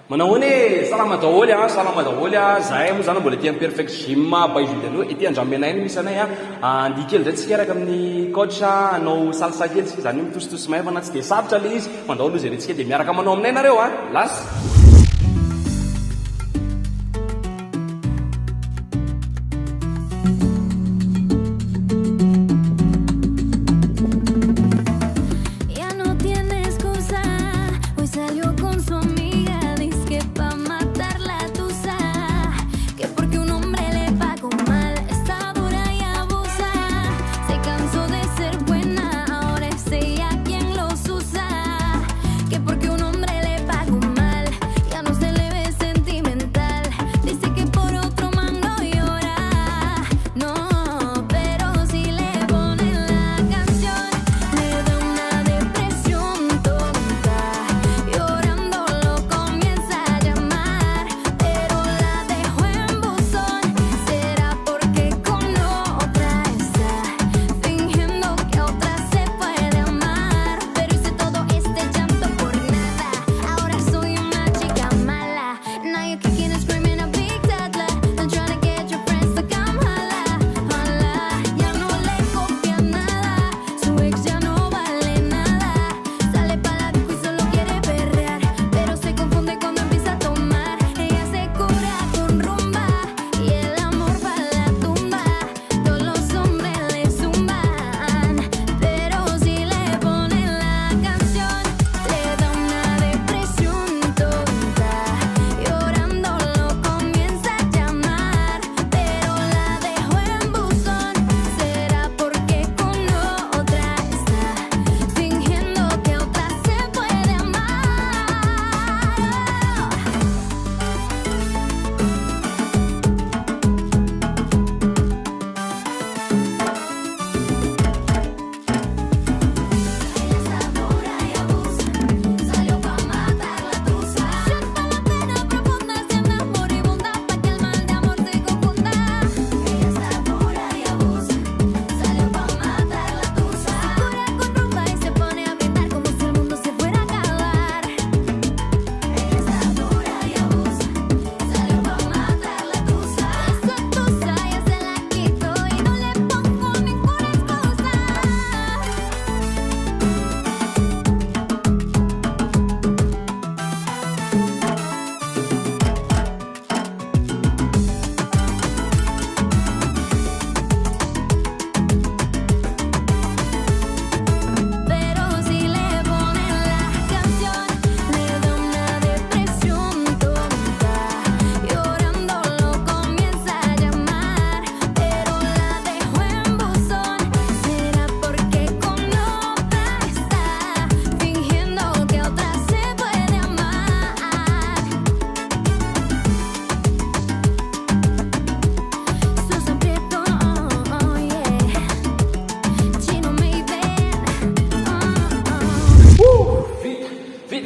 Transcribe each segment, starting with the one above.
manao hoe salama daholo salama daholo zahay moa zany mbola tia perfect gym baijudy aloha ety andramenay ny misy anay andia kely zay tsika araka amin'ny coach anao salsa kely tsika zany hoe mitositosy mahay fa na tsy dia sarotra le izy fa andao aloha zay rentsika dia miaraka manao aminay nareo lasy.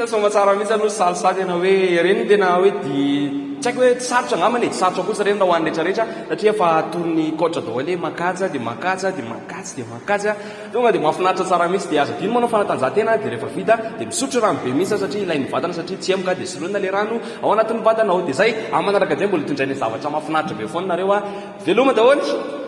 Somatsara mihitsy aloha salsa tena hoe reny tena hoe di tsy haiko hoe tsy sarotra angambany e, tsy sarotra kosa reny raha ho an'ny rehetrarehetra satria efa atony coach daholo hoe makaja dia makaja dia makaja dia makaja tonga dia mahafinaritra tsara mihitsy dia azo adino manao fanatanjahantena dia rehefa vita dia misotro rano be mihitsy satria ilain'ny vatana satria tsy emoka dia soloina le rano ao anatin'ny vatanao dia zay amin'ny manaraka zay mbola hitondrainy zavatra mahafinaritra be foana nareo veloma daholo.